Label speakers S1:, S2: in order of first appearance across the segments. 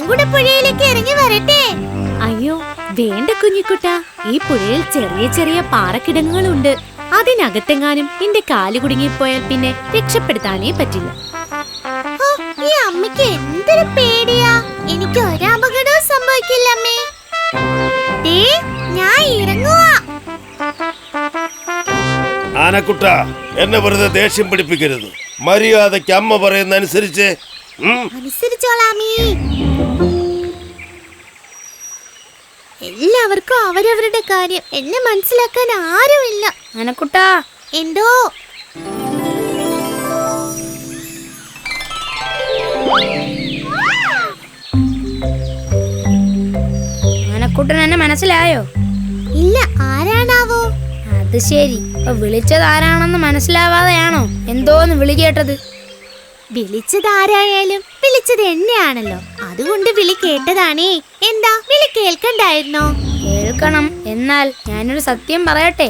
S1: കൂടെ പുഴയിലേക്ക് ഇറങ്ങി വരട്ടെ?
S2: അയ്യോ വേണ്ട കുഞ്ഞിക്കുട്ട, ഈ പുഴയിൽ ചെറിയ ചെറിയ പാറക്കിടങ്ങുകളുണ്ട്. അതിനകത്തെങ്ങാനും നിന്റെ കാല് കുടുങ്ങിപ്പോയാൽ പിന്നെ രക്ഷപ്പെടുത്താനേ പറ്റില്ല.
S1: ഈ അമ്മയ്ക്ക് എന്തൊരു പേടിയാ. എനിക്ക് ഒരപകടവും സംഭവിക്കില്ല അമ്മേ. ഞാൻ ഇറങ്ങുവാ.
S3: ആനക്കുട്ട, എന്നെ വെറുതെ ദേഷ്യം പിടിപ്പിക്കരുത്. മര്യാദയ്ക്ക് അമ്മ പറയുന്ന അനുസരിച്ച്
S1: അനുസരിച്ചോളാമീ. എല്ലാവർക്കും അവരവരുടെ കാര്യം, എന്നെ മനസ്സിലാക്കാൻ ആരുമില്ല.
S2: ആനക്കുട്ട.
S1: എന്തോ?
S2: ആനക്കുട്ടൻ എന്നെ മനസ്സിലായോ?
S1: ഇല്ല, ആരാണാവോ?
S2: അത് ശരി, വിളിച്ചത് ആരാണെന്ന് മനസ്സിലാവാതെയാണോ എന്തോന്ന് വിളി കേട്ടത്?
S1: വിളിച്ചത് ആരായാലും വിളിച്ചത് എന്നെയാണല്ലോ, അതുകൊണ്ട് വിളി കേട്ടതാണേ. എന്താ, വിളി കേൾക്കണ്ടായിരുന്നോ?
S2: കേൾക്കണം. എന്നാൽ ഞാനൊരു സത്യം പറയട്ടെ.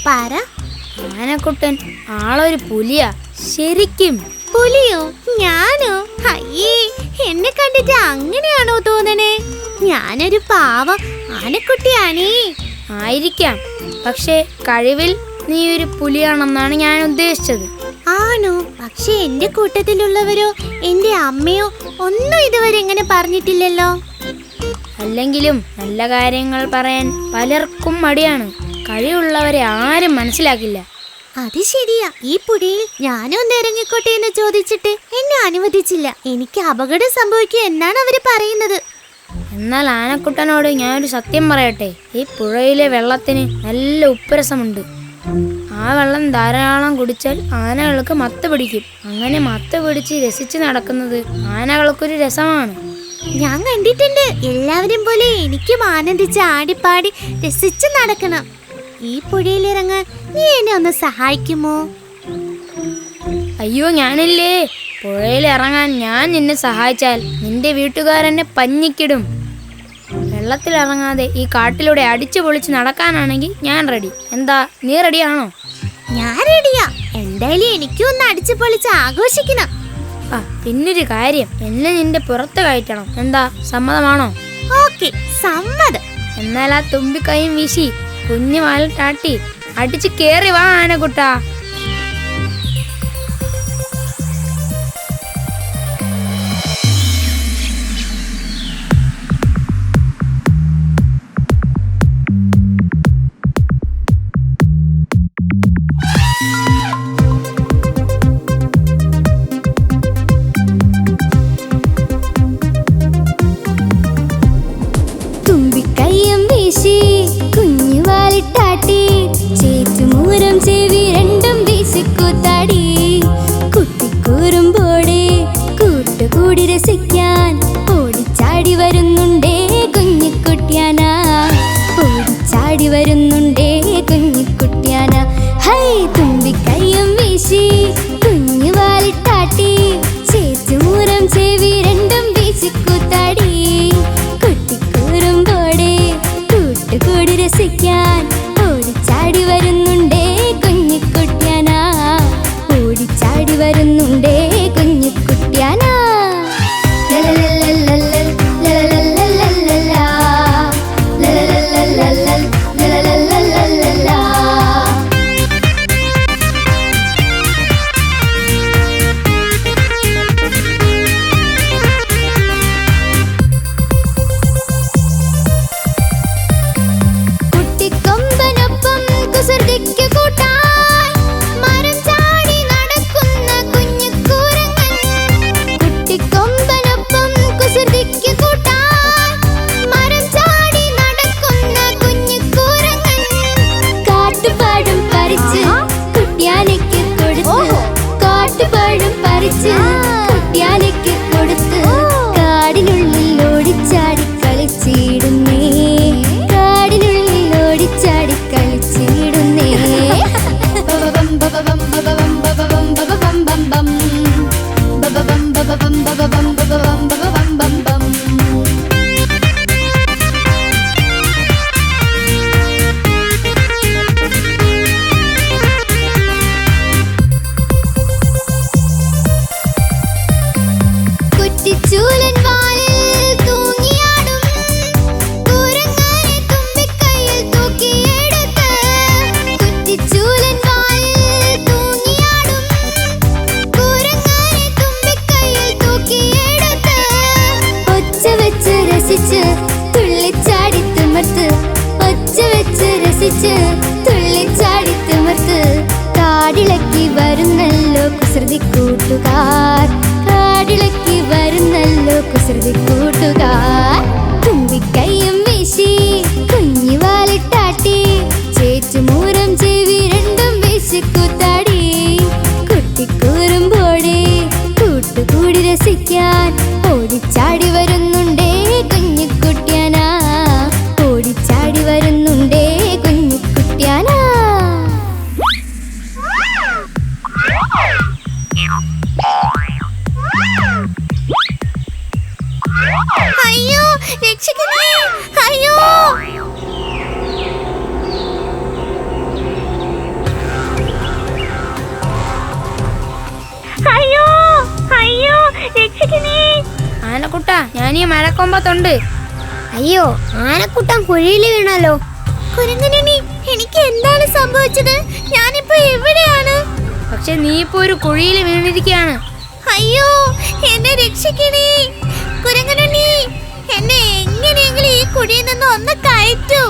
S1: പറ.
S2: ആനക്കുട്ടൻ ആളൊരു പുലിയാ, ശരിക്കും.
S1: പുലിയോ? ഞാനോ? അയ്യേ, എന്നെ കണ്ടിട്ട് അങ്ങനെയാണോ തോന്നണേ? ഞാനൊരു പാവം ആനക്കുട്ടിയാണേ.
S2: ആയിരിക്കാം, പക്ഷേ കഴിവിൽ നീ ഒരു പുലിയാണെന്നാണ് ഞാൻ ഉദ്ദേശിച്ചത്.
S1: ആണോ? പക്ഷെ എന്റെ കൂട്ടത്തിലുള്ളവരോ എന്റെ അമ്മയോ ഒന്നും ഇതുവരെ ഇങ്ങനെ പറഞ്ഞിട്ടില്ലല്ലോ.
S2: അല്ലെങ്കിലും നല്ല കാര്യങ്ങൾ പറയാൻ പലർക്കും മടിയാണ്. കഴിവുള്ളവരെ ആരും മനസ്സിലാക്കില്ല.
S1: അത് ശരിയാ. ഈ പുഴയിൽ ഞാനും ഒന്ന് ഇറങ്ങിക്കോട്ടെ എന്ന് ചോദിച്ചിട്ട് എന്നെ അനുവദിച്ചില്ല. എനിക്ക് അപകടം സംഭവിക്കുക എന്നാണ് അവര് പറയുന്നത്.
S2: എന്നാൽ ആനക്കുട്ടനോട് ഞാനൊരു സത്യം പറയട്ടെ. ഈ പുഴയിലെ വെള്ളത്തിന് നല്ല ഉപ്പുരസമുണ്ട്. ആ വെള്ളം ധാരാളം കുടിച്ചാൽ ആനകൾക്ക് മത്ത് പിടിക്കും. അങ്ങനെ മത്ത് പിടിച്ച് രസിച്ച് നടക്കുന്നത് ആനകൾക്കൊരു രസമാണ്.
S1: ഞാൻ കണ്ടിട്ടുണ്ട്. എല്ലാവരും പോലെ എനിക്കും ആനന്ദിച്ച് ആടിപ്പാടി രസിച്ച് നടക്കണം. ഈ പുഴയിൽ ഇറങ്ങാൻ നീ എന്നെ ഒന്ന് സഹായിക്കുമോ?
S2: അയ്യോ, ഞാനില്ലേ. പുഴയിൽ ഇറങ്ങാൻ ഞാൻ നിന്നെ സഹായിച്ചാൽ നിന്റെ വീട്ടുകാരെന്നെ പഞ്ഞിക്കിടും. വെള്ളത്തിലിറങ്ങാതെ ഈ കാട്ടിലൂടെ അടിച്ചു പൊളിച്ച് നടക്കാനാണെങ്കിൽ ഞാൻ റെഡി. എന്താ, നീ റെഡിയാണോ?
S1: ഞാൻ റെഡിയാ. എന്തായാലും എനിക്കും ഒന്ന് അടിച്ചു പൊളിച്ച് ആഘോഷിക്കണം.
S2: പിന്നൊരു കാര്യം, എന്നെ നിന്റെ പുറത്ത് കയറ്റണം. എന്താ, സമ്മതമാണോ?
S1: ഓക്കെ, സമ്മതം.
S2: എന്നാൽ ആ തുമ്പിക്കൈയും വീശി കുഞ്ഞു വാലിട്ടാട്ടി അടിച്ച് കേറി വാ ആനക്കുട്ടാ.
S1: തുമ്പിക്കൈയും വീശി കുഞ്ഞു വാലിട്ടാട്ടി ചേറ്റുമൂരം ചെവി രണ്ടും വീശിക്കൂത്താടി. കുട്ടിക്കൂറുമ്പോടെ കൂട്ടുകൂടി രസിക്കാൻ ഓടിച്ചാടി വരുന്നുണ്ടേ കുഞ്ഞിക്കുട്ടിയാന. ഓടിച്ചാടി വരുന്നുണ്ടേ കുഞ്ഞിക്കുട്ടിയാന. ഹൈ, തുമ്പിക്കൈയും വീശി കുഞ്ഞു വാലിട്ടാട്ടി ചേറ്റുമൂരം ചെവി രണ്ടും വീശിക്കൂത്താടി. കുട്ടിക്കൂറുമ്പോടെ കൂട്ടുകൂടി രസിക്കാൻ ഓടിച്ചാടി വരുന്നുണ്ടേ കുഞ്ഞിക്കുട്ടിയാന. ഓടിച്ചാടി വരുന്നുണ്ടേ കുഞ്ഞിക്കുട്ടിയാന.
S4: ചിരിച്ച് തുള്ളിച്ചാടി തിമിർത്ത് കാടിളക്കി വരുന്നല്ലോ കുസൃതി കൂട്ടുകാർ, കാടിളക്കി വരുന്നല്ലോ കുസൃതി കൂട്ടുകാർ. തുമ്പിക്കൈയും വീശി കുഞ്ഞിവാലിട്ടാട്ടി ചേച്ചുമൂരം ചെവി രണ്ടും വീശിക്കൂത്താടി. കുട്ടിക്കൂറുമ്പോടെ കൂട്ടുകൂടി രസിക്കാൻ ഓടിച്ചാടി വരുന്നുണ്ടേ കുഞ്ഞിക്കുട്ടിയാനാ, ഓടിച്ചാടി വരുന്നുണ്ടേ കുഞ്ഞിക്കുട്ടിയാനാ.
S1: അയ്യോ രക്ഷിക്കണേ, അയ്യോ. അയ്യോ അയ്യോ രക്ഷിക്കണേ.
S2: ആനക്കുട്ട, ഞാനീ മരക്കൊമ്പത്തുണ്ട്.
S4: അയ്യോ, ആനക്കുട്ടൻ കുഴിയിൽ വീണല്ലോ.
S1: കുരങ്ങനുണ്ണി, എനിക്ക് എന്താണ് സംഭവിച്ചത്? ഞാനിപ്പോ എവിടെയാണ്?
S2: പക്ഷെ നീ ഇപ്പൊ ഒരു കുഴിയിൽ വീണിരിക്കുകയാണ്.
S1: അയ്യോ എന്നെ രക്ഷിക്കണേ കുരങ്ങനുണ്ണി, എന്നെ എങ്ങനെയെങ്കിലും ഈ കുഴിയിൽ നിന്ന് ഒന്ന് കയറ്റൂ.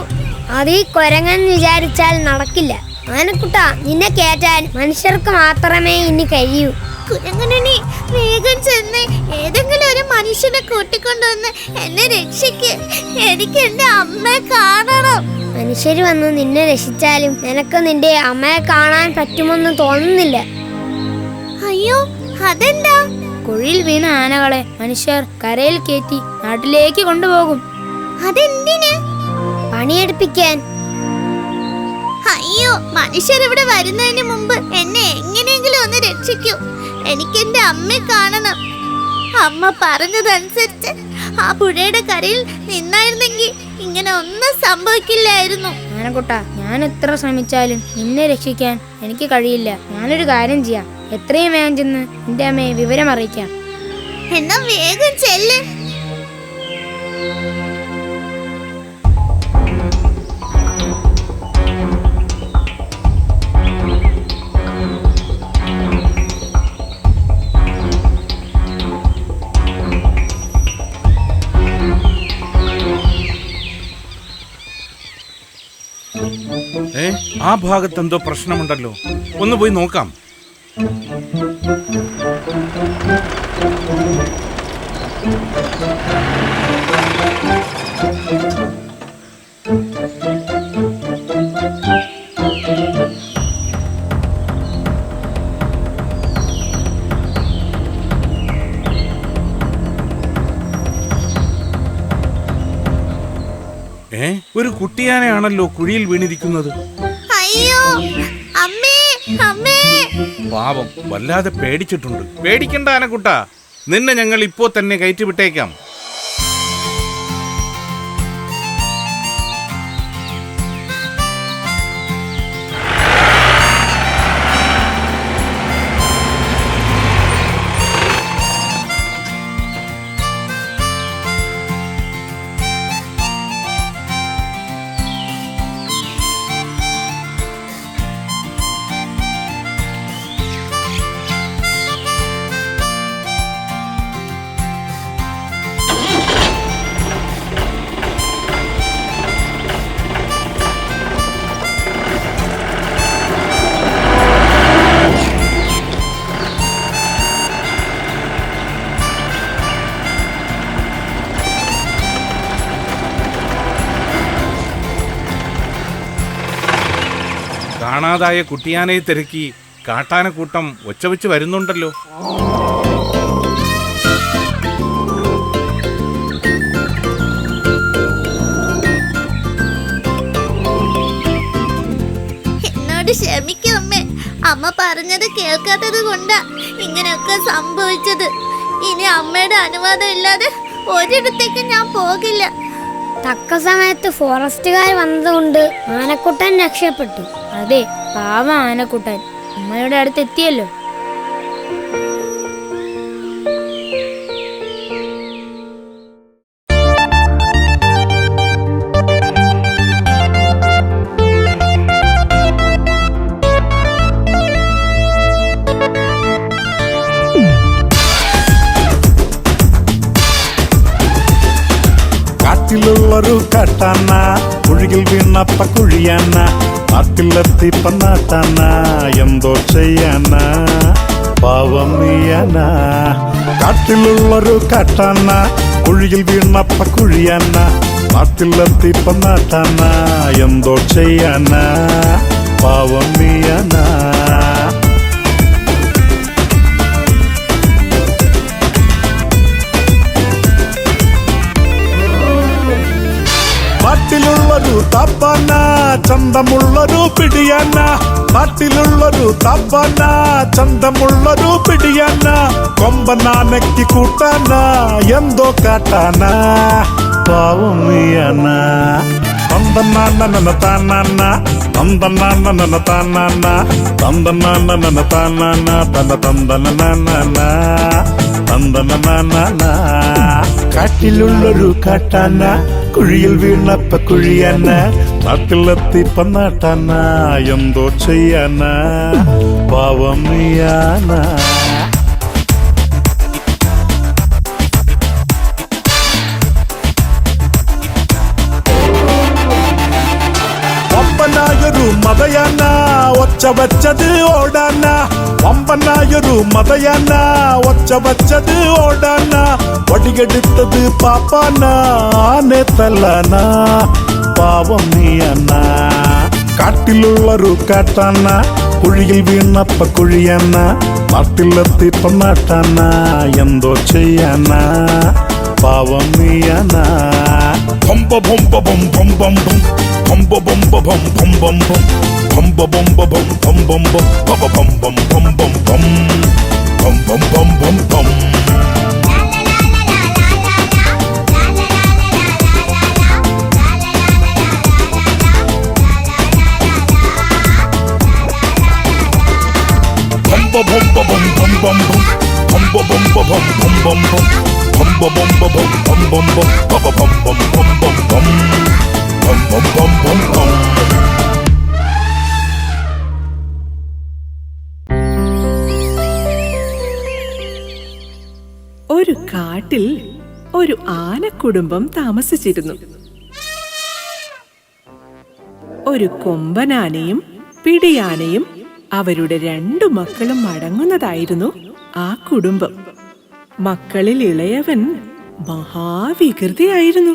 S4: അത് ഈ കൊരങ്ങൻ വിചാരിച്ചാൽ നടക്കില്ല. ആനക്കുട്ട, നിന്നെ കയറ്റാൻ മനുഷ്യർക്ക് മാത്രമേ ഇനി കഴിയൂ.
S1: കുരങ്ങനുണ്ണി, വേഗം ചെന്ന് ഏതെങ്കിലും ഒരു മനുഷ്യനെ കൂട്ടിക്കൊണ്ടുവന്ന് എന്നെ രക്ഷിക്ക്. എനിക്ക് എന്റെ അമ്മയെ കാണണം.
S4: മനുഷ്യർ വന്ന് നിന്നെ രക്ഷിച്ചാലും നിനക്ക് നിന്റെ അമ്മയെ കാണാൻ പറ്റുമെന്ന് തോന്നുന്നില്ല.
S1: അയ്യോ അതെന്താ?
S2: കുഴിയിൽ വീണ ആനകളെ മനുഷ്യർ കരയിൽ കയറ്റി നാട്ടിലേക്ക് കൊണ്ടുപോകും.
S1: അതെന്തിന്?
S4: പണിയെടുപ്പിക്കാൻ.
S1: അയ്യോ, മനുഷ്യർ ഇവിടെ വരുന്നതിന് മുമ്പ് എന്നെ എങ്ങനെയെങ്കിലും ഒന്ന് രക്ഷിക്കൂ. എനിക്ക് എന്റെ അമ്മയെ കാണണം. അമ്മ പറഞ്ഞതനുസരിച്ച് ആ പുഴയുടെ കരയിൽ നിന്നായിരുന്നെങ്കിൽ ഇങ്ങനെ ഒന്നും സംഭവിക്കില്ലായിരുന്നു.
S2: ആനക്കുട്ട, ഞാൻ എത്ര ശ്രമിച്ചാലും നിന്നെ രക്ഷിക്കാൻ എനിക്ക് കഴിയില്ല. ഞാനൊരു കാര്യം ചെയ്യാം, എത്രയും വേഗം ചെന്ന് എന്റെ അമ്മയെ വിവരം അറിയിക്കാം.
S1: എന്നാ വേഗം ചെല്ല്.
S5: ആ ഭാഗത്ത് എന്തോ പ്രശ്നമുണ്ടല്ലോ, ഒന്ന് പോയി നോക്കാം. ഒരു കുട്ടിയാനയാണല്ലോ കുഴിയിൽ വീണിരിക്കുന്നത്.
S1: അയ്യോ അമ്മേ, അമ്മേ.
S5: പാവം, വല്ലാതെ പേടിച്ചിട്ടുണ്ട്. പേടിക്കണ്ട ആനക്കുട്ട, നിന്നെ ഞങ്ങൾ ഇപ്പോ തന്നെ കയറ്റി വിട്ടേക്കാം. കാണാതായ കുട്ടിയാനയെ തിരക്കി കാട്ടാനക്കൂട്ടം ഒച്ചവെച്ച് വരുന്നുണ്ടല്ലോ.
S1: എന്നോട് ക്ഷമിക്കും അമ്മേ. അമ്മ പറഞ്ഞത് കേൾക്കാത്തത് കൊണ്ടാ ഇങ്ങനെയൊക്കെ സംഭവിച്ചത്. ഇനി അമ്മയുടെ അനുവാദം ഇല്ലാതെ ഒരിടത്തേക്ക് ഞാൻ പോകില്ല.
S4: തക്ക സമയത്ത് ഫോറസ്റ്റുകാർ വന്നതുകൊണ്ട് ആനക്കുട്ടൻ രക്ഷപ്പെട്ടു.
S2: അതെ, പാവ ആനക്കുട്ടൻ അമ്മയുടെ അടുത്ത് എത്തിയല്ലോ.
S6: കാട്ടിലുള്ളൊരു കാട്ടാന കുഴിയിൽ വീണപ്പ കുഴിയാന നാട്ടിലെത്തി പന്നാട്ടാന എന്തോ ചെയ്യാന പാവം നീയാന കാട്ടിലുള്ളൊരു കാട്ടാന കുഴിയിൽ വീണപ്പ കുഴിയാന നാട്ടിലെത്തി പന്നാട്ടാന എന്തോ ചെയ്യാന പാവം നീയാന നാട്ടിലുള്ളൊരു താപ്പാന ചന്തമുള്ളൊരു പിടിയാന നാട്ടിലുള്ളൊരു താപ്പാന ചന്തമുള്ളൊരു പിടിയാന കൊമ്പനാനയ്ക്ക് കൂട്ടാന എന്തോ കാട്ടാന പാവം നീയാന തന്തനാന താനാന തന്തനാന താനാന തന്തനാന താനാന തന തന്തനാന തന്തനാന കാട്ടിലുള്ളൊരു കാട്ടാന കുഴിയിൽ വീണപ്പ കുഴിയാന നാട്ടിലെത്തി പന്നാട്ടാന എന്തോ ചെയ്യാന പാവം നീയാന വമ്പനായൊരു മതയാന ഒച്ച വച്ചത് ഓടാന വമ്പനായൊരു മതയാന ഒച്ച വച്ചത് ഓടാന വടിയെടുത്തത് പാപ്പാന ആനെ തല്ലാന പാവം നീയാന കാട്ടിലുള്ളൊരു കാട്ടാന കുഴിയിൽ വീണപ്പ കുഴിയാന നാട്ടിലെത്തി പന്നാട്ടാന എന്തോ ചെയ്യാന പാവം നീയാന
S3: ഭംബ ഭംബ ഭം ഭം ഭം ഭം ഭംബ ഭംബ ഭം ഭം ഭം ഭം ഭംബ ഭംബ ഭം ഭം ഭം ഭം ഭബ ഭം ഭം ഭം ഭം ഭം ഭം ഭം ഭം ഭം ഭം ഭംബ ഭംബ ഭം ഭം ഭം ഭം ഭംബ ഭംബ ഭം ഭം ഭം ഭം ഭംബ ഭംബ ഭം ഭം ഭം ഭം ഭബ ഭം ഭം ഭം ഭം ഭം ഭം ഭം ഭം ഭം ഭം.
S7: ഒരു കാട്ടിൽ ഒരു ആനക്കുടുംബം താമസിച്ചിരുന്നു. ഒരു കൊമ്പനാനയും പിടിയാനയും അവരുടെ 2 മക്കളും അടങ്ങുന്നതായിരുന്നു ആ കുടുംബം. മക്കളിൽ ഇളയവൻ മഹാവികൃതിയായിരുന്നു.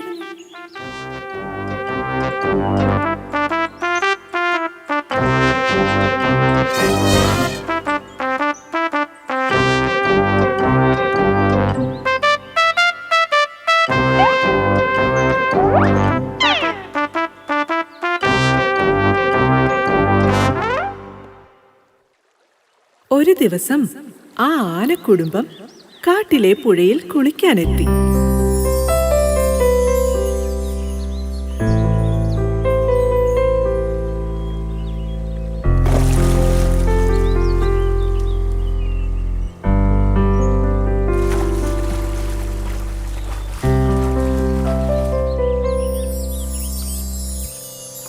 S7: ഒരു ദിവസം ആ ആനക്കുടുംബം കാട്ടിലെ പുഴയിൽ കുളിക്കാനെത്തി.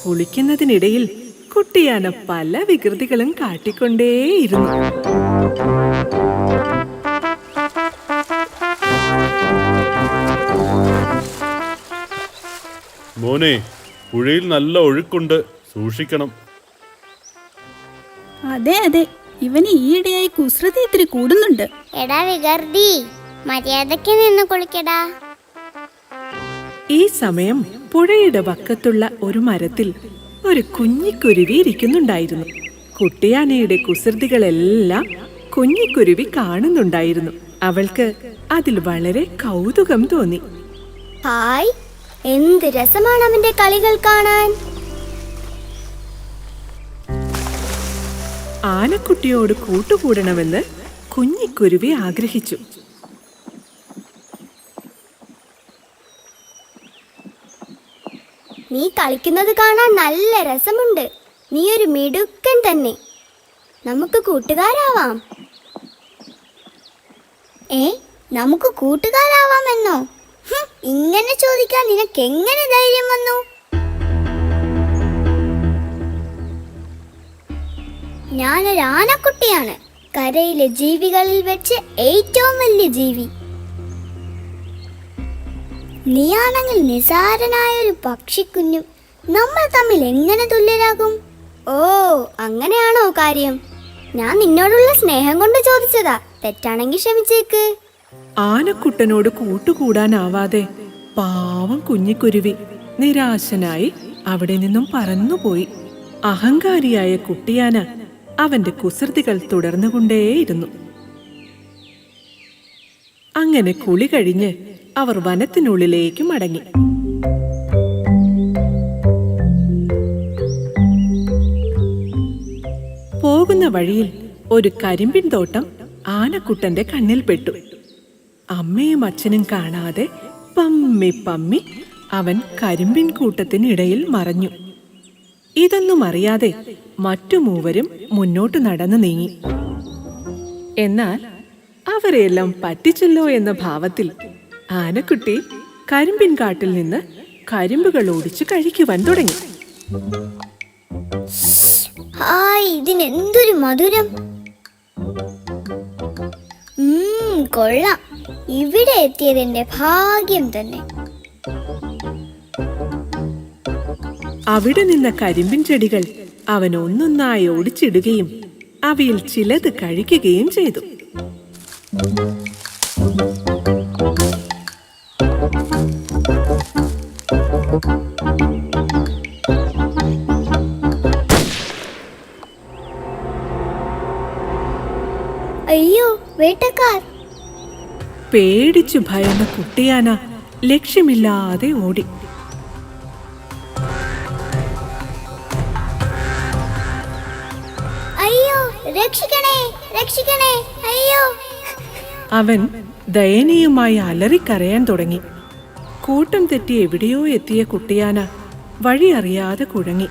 S7: കുളിക്കുന്നതിനിടയിൽ കുട്ടിയാന പല വികൃതികളും കാട്ടിക്കൊണ്ടേയിരുന്നു.
S8: മോനെ, പുഴയിൽ നല്ല ഒഴുക്കുണ്ട്, സൂക്ഷിക്കണം.
S9: അതെ അതെ, ഇവന് ഈയിടെയായി കുസൃതി ഇത്തിരി കൂടുന്നുണ്ട്.
S1: എടാ വികർദി, മര്യാദയ്ക്ക് നിന്ന് കുളിക്കടാ.
S7: ഈ സമയം പുഴയുടെ വക്കത്തുള്ള ഒരു മരത്തിൽ ഒരു കുഞ്ഞിക്കുരുവി ഇരിക്കുന്നുണ്ടായിരുന്നു. കുട്ടിയാനയുടെ കുസൃതികളെല്ലാം കുഞ്ഞിക്കുരുവി കാണുന്നുണ്ടായിരുന്നു. അവൾക്ക് അതിൽ വളരെ കൗതുകം തോന്നി.
S4: ഹായ്, എന്ത് രസമാണ് അവന്റെ കളികൾ കാണാൻ.
S7: ആനക്കുട്ടിയോട് കൂട്ടുകൂടണമെന്ന് കുഞ്ഞിക്കുരുവി ആഗ്രഹിച്ചു.
S4: നീ കളിക്കുന്നത് കാണാൻ നല്ല രസമുണ്ട്. നീ ഒരു മിടുക്കൻ തന്നെ. നമുക്ക് കൂട്ടുകാരാവാം. നമുക്ക് കൂട്ടുകാരാവാമെന്നോ? ഇങ്ങനെ ചോദിക്കാൻ നിനക്ക് എങ്ങനെ ധൈര്യം വന്നു? ഞാനൊരു ആനക്കുട്ടിയാണ്, കരയിലെ ജീവികളിൽ വെച്ച് ഏറ്റവും വലിയ ജീവി. നീയാണെങ്കിൽ നിസാരനായൊരു പക്ഷിക്കുഞ്ഞു. നമ്മൾ തമ്മിൽ എങ്ങനെ തുല്യരാകും? ഓ, അങ്ങനെയാണോ കാര്യം? ഞാൻ നിന്നോടുള്ള സ്നേഹം കൊണ്ട് ചോദിച്ചതാ. തെറ്റാണെങ്കിൽ ക്ഷമിച്ചേക്ക്.
S7: ആനക്കുട്ടനോട് കൂട്ടുകൂടാനാവാതെ പാവം കുഞ്ഞിക്കുരുവി നിരാശനായി അവിടെ നിന്നും പറന്നുപോയി. അഹങ്കാരിയായ കുട്ടിയാന അവന്റെ കുസൃതികൾ തുടർന്നുകൊണ്ടേയിരുന്നു. അങ്ങനെ കുളി കഴിഞ്ഞ് അവർ വനത്തിനുള്ളിലേക്ക് മടങ്ങി. പോകുന്ന വഴിയിൽ ഒരു കരിമ്പിൻ തോട്ടം ആനക്കുട്ടന്റെ കണ്ണിൽ പെട്ടു. അമ്മയും അച്ഛനും കാണാതെ പമ്മി പമ്മി അവൻ കരിമ്പിൻ കൂട്ടത്തിനിടയിൽ മറഞ്ഞു. ഇതൊന്നും അറിയാതെ മറ്റു മൂവരും മുന്നോട്ട് നടന്നു നീങ്ങി. എന്നാൽ അവരെല്ലാം പറ്റിച്ചല്ലോ എന്ന ഭാവത്തിൽ ആനക്കുട്ടി കരിമ്പിൻ കാട്ടിൽ നിന്ന് കരിമ്പുകൾ ഓടിച്ച് കഴിക്കുവാൻ തുടങ്ങി.
S4: ഹായ്, ഇതിനെന്തൊരു മധുരം! കൊള്ളാം. ഇവിടെ എത്തിയതെന്റെ ഭാഗ്യം തന്നെ.
S7: അവിടെ നിന്ന കരിമ്പിൻ ചെടികൾ അവൻ ഒന്നൊന്നായി ഓടിച്ചിടുകയും അവയിൽ ചിലത് കഴിക്കുകയും ചെയ്തു.
S4: അയ്യോ, വേട്ടക്കാർ!
S7: പേടിച്ചു ഭയന്ന കുട്ടിയാന ലക്ഷ്യമില്ലാതെ ഓടി.
S4: അയ്യോ, രക്ഷിക്കണേ, രക്ഷിക്കണേ, അയ്യോ!
S7: അവൻ ദയനീയമായി അലറിക്കരയാൻ തുടങ്ങി. കൂട്ടം തെറ്റി എവിടെയോ എത്തിയ കുട്ടിയാന വഴി അറിയാതെ കുഴങ്ങി.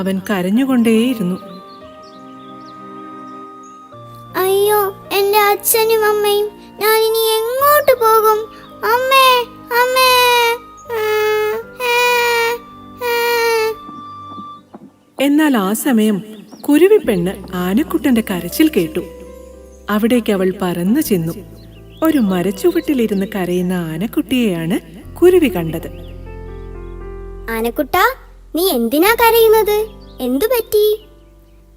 S7: അവൻ കരഞ്ഞുകൊണ്ടേയിരുന്നു.
S4: അയ്യോ, എന്റെ അച്ഛനും അമ്മയും! ഞാൻ ഇനി എങ്ങോട്ട് പോകും? അമ്മേ, അമ്മേ!
S7: എന്നാൽ ആ സമയം കുരുവിപ്പെണ്ണ് ആനക്കുട്ടന്റെ കരച്ചിൽ കേട്ടു. അവിടേക്ക് അവൾ പറന്നു ചെന്നു. ഒരു മരച്ചുവട്ടിലിരുന്ന് കരയുന്ന ആനക്കുട്ടിയെയാണ് കുരുവി കണ്ടത്.
S4: ആനക്കുട്ടാ, നീ എന്തിനാ കരയുന്നത്? എന്തു പറ്റി?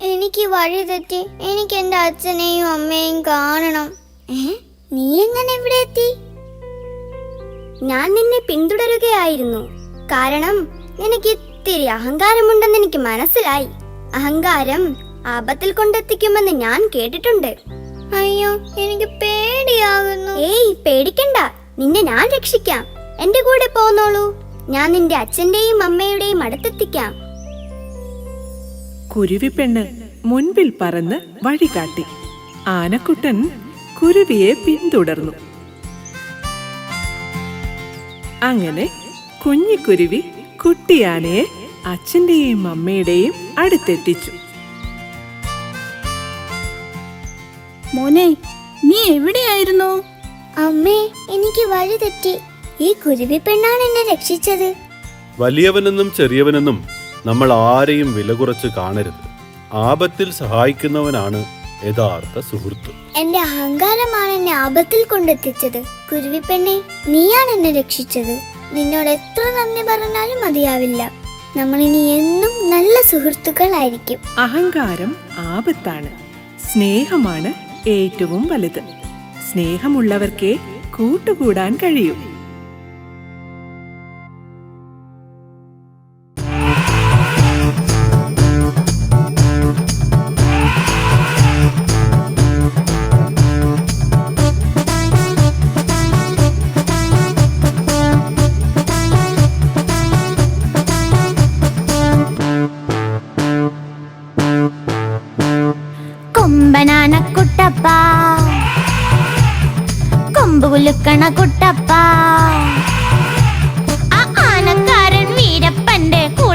S4: എനിക്ക് വഴി തെറ്റി. എനിക്ക് എന്റെ അച്ഛനെയും അമ്മയെയും കാണണം. നീ എങ്ങനെ ഇവിടെ എത്തി? ഞാൻ നിന്നെ പിന്തുടരുകയായിരുന്നു. കാരണം നിനക്ക് ഇത്തിരി അഹങ്കാരമുണ്ടെന്ന് എനിക്ക് മനസ്സിലായി. അഹങ്കാരം ആപത്തിൽ കൊണ്ടെത്തിക്കുമെന്ന് ഞാൻ കേട്ടിട്ടുണ്ട്. അയ്യോ, എനിക്ക് പേടിയാകുന്നു. ഏയ്, പേടിക്കണ്ട. നിന്നെ ഞാൻ രക്ഷിക്കാം. എന്റെ കൂടെ പോന്നോളൂ. ഞാൻ നിന്റെ അച്ഛന്റെയും അമ്മയുടെയും അടുത്തെത്തിക്കാം.
S7: കുരുവിപ്പെണ്ണ് മുൻപിൽ പറന്ന് വഴി കാട്ടി. ആനക്കുട്ടൻ കുരുവിയെ പിന്തുടർന്നു. അങ്ങനെ കുഞ്ഞിക്കുരുവി കുട്ടിയാനയെ അച്ഛന്റെയും അമ്മയുടെയും അടുത്തെത്തിച്ചു.
S9: മോനെ, നീ എവിടെയായിരുന്നു?
S4: അമ്മേ, എനിക്ക് വഴി തെറ്റി. ഈ കുരുവി പെണ്ണാണ് എന്നെ രക്ഷിച്ചത്.
S8: വലിയവനെന്നും ചെറിയവനെന്നും നമ്മൾ ആരെയും വില കുറച്ച് കാണരുത്. ആപത്തിൽ സഹായിക്കുന്നവനാണ് യഥാർത്ഥ സുഹൃത്ത്.
S4: എന്റെ അഹങ്കാരമാണ് എന്നെ ആപത്തിൽ കൊണ്ടെത്തിച്ചത്. കുരുവി പെണ്ണെ, നീയാണ് എന്നെ രക്ഷിച്ചത്. നിന്നോട് എത്ര നന്ദി പറഞ്ഞാലും മതിയാവില്ല. നമ്മൾ ഇനി എന്നും നല്ല സുഹൃത്തുക്കളായിരിക്കും.
S7: അഹങ്കാരം ആപത്താണ്. സ്നേഹമാണ് ഏറ്റവും വലുത്. സ്നേഹമുള്ളവർക്കേ കൂട്ടുകൂടാൻ കഴിയൂ.
S1: കൊമ്പനാനക്കുട്ടപ്പ, കൊമ്പ് കുലുക്കണ കുട്ടപ്പ, ആ ആനക്കാരൻ വീരപ്പന്റെ കൂടെ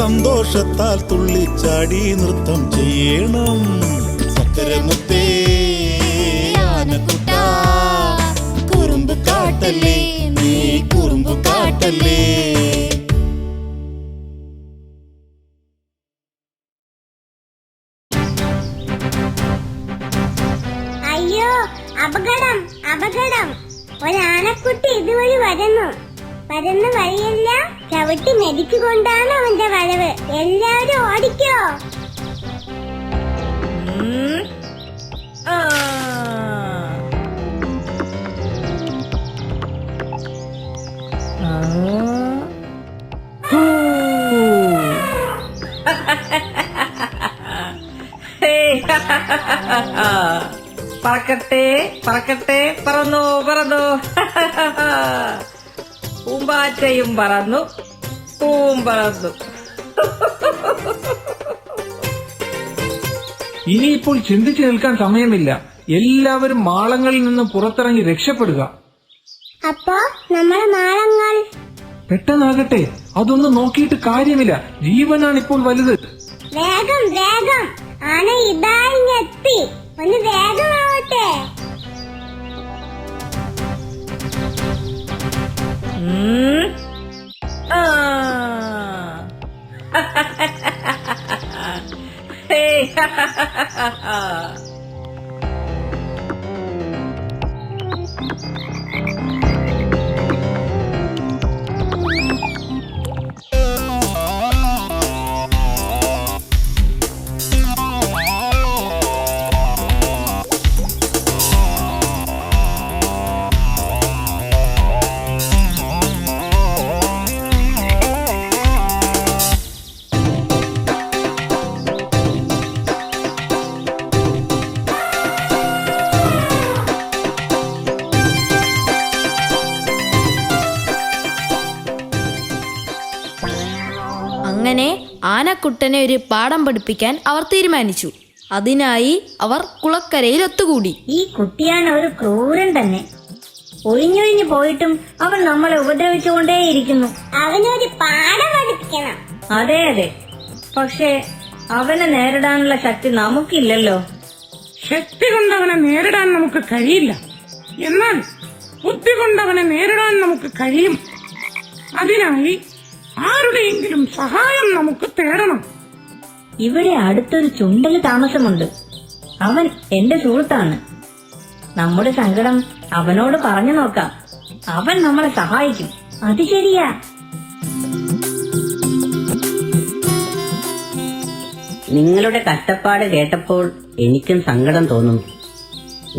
S6: സന്തോഷത്താൽ തുള്ളിച്ചാടി നൃത്തം ചെയ്യണം. ചക്കരമുത്തേ ആനക്കുട്ടാ, കുറുമ്പ് കാട്ടല്ലേ നീ, കുറുമ്പ് കാട്ടല്ലേ.
S4: അയ്യോ, അപകടം അപകടം! ഒരാനക്കുട്ടി ഇതുവഴി വരുന്നു വഴിയെല്ലാം ചവിട്ടി മെതിച്ചുകൊണ്ടാണ് അവന്റെ വരവ്. എല്ലാവരും ഓടിക്കോ.
S10: പറക്കട്ടെ പറക്കട്ടെ, പറന്നു പറന്നു. പൂമ്പാറ്റയും പറന്നു, പൂവും പറന്നു.
S11: ഇനിയിപ്പോൾ ചിന്തിച്ചു നിൽക്കാൻ സമയമില്ല. എല്ലാവരും മാളങ്ങളിൽ നിന്നും പുറത്തിറങ്ങി രക്ഷപ്പെടുക.
S4: അപ്പോ നമ്മളെ മാളങ്ങൾ
S11: പെട്ടെന്നാകട്ടെ, അതൊന്നും നോക്കിയിട്ട് കാര്യമില്ല. ജീവനാണ് ഇപ്പോൾ വലുത്.
S4: വേഗം വേഗം, ആന ഇതാ ഇങ്ങെത്തി. ഒന്ന് വേഗമാവട്ടെ.
S2: അങ്ങനെ ആനക്കുട്ടനെ ഒരു പാഠം പഠിപ്പിക്കാൻ അവർ തീരുമാനിച്ചു. അതിനായി അവർ കുളക്കരയിൽ ഒത്തുകൂടി.
S10: ഈ കുട്ടിയാണ് ഒരു ക്രൂരൻ തന്നെ. ഒഴിഞ്ഞൊഴിഞ്ഞു പോയിട്ടും അവൻ നമ്മളെ ഉപദ്രവിച്ചുകൊണ്ടേയിരിക്കുന്നു.
S4: അവനൊരു പാഠം പഠിപ്പിക്കണം.
S10: അതെ അതെ, പക്ഷേ അവനെ നേരിടാനുള്ള ശക്തി നമുക്കില്ലല്ലോ.
S7: ശക്തി കൊണ്ടവനെ നേരിടാൻ നമുക്ക് കഴിയില്ല, എന്നാൽ ബുദ്ധി കൊണ്ടവനെ നേരിടാൻ നമുക്ക് കഴിയും. അതിനായി ആരുടെയെങ്കിലും സഹായം നമുക്ക് തേടണം.
S10: ഇവിടെ അടുത്തൊരു ചുണ്ടല് താമസമുണ്ട്. അവൻ എന്റെ സുഹൃത്താണ്. നമ്മുടെ സങ്കടം അവനോട് പറഞ്ഞു നോക്കാം. അവൻ നമ്മളെ സഹായിക്കും. അത് ശരിയാ. നിങ്ങളുടെ കഷ്ടപ്പാട് കേട്ടപ്പോൾ എനിക്കും സങ്കടം തോന്നുന്നു.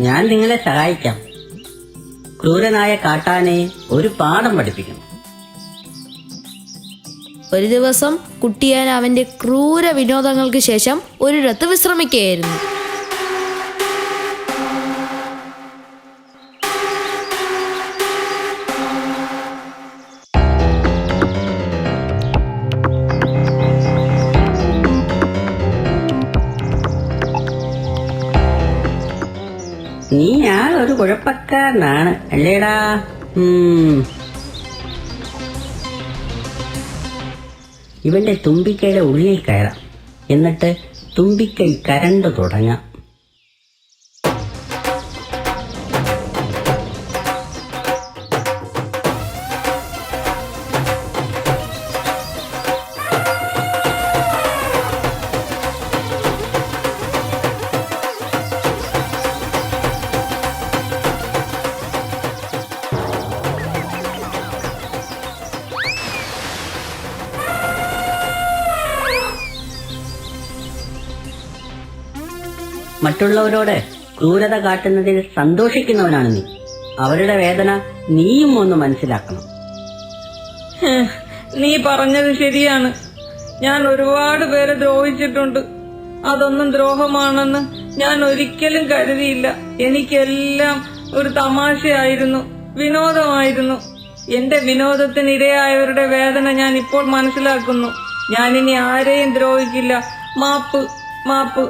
S10: ഞാൻ നിങ്ങളെ സഹായിക്കാം. ക്രൂരനായ കാട്ടാനയെ ഒരു പാഠം പഠിപ്പിക്കണം.
S2: ഒരു ദിവസം കുട്ടിയാൻ അവന്റെ ക്രൂര വിനോദങ്ങൾക്ക് ശേഷം ഒരിടത്ത് വിശ്രമിക്കുകയായിരുന്നു.
S10: നീ ഒരു കുഴപ്പക്കാരനാണ് അല്ലേടാ? ഇവന്റെ തുമ്പിക്കൈയുടെ ഉള്ളിൽ കയറാം. എന്നിട്ട് തുമ്പിക്കൈ കരണ്ടു തുടങ്ങാം. മറ്റുള്ളവരോട് ക്രൂരത കാട്ടുന്നതിൽ സന്തോഷിക്കുന്നവനാണ് നീ. അവരുടെ വേദന നീയും ഒന്ന് മനസ്സിലാക്കണം.
S12: നീ പറഞ്ഞത് ശരിയാണ്. ഞാൻ ഒരുപാട് പേരെ ദ്രോഹിച്ചിട്ടുണ്ട്. അതൊന്നും ദ്രോഹമാണെന്ന് ഞാൻ ഒരിക്കലും കരുതിയില്ല. എനിക്കെല്ലാം ഒരു തമാശയായിരുന്നു, വിനോദമായിരുന്നു. എന്റെ വിനോദത്തിനിരയായവരുടെ വേദന ഞാൻ ഇപ്പോൾ മനസ്സിലാക്കുന്നു. ഞാനിനി ആരെയും ദ്രോഹിക്കില്ല. മാപ്പ്, മാപ്പ്.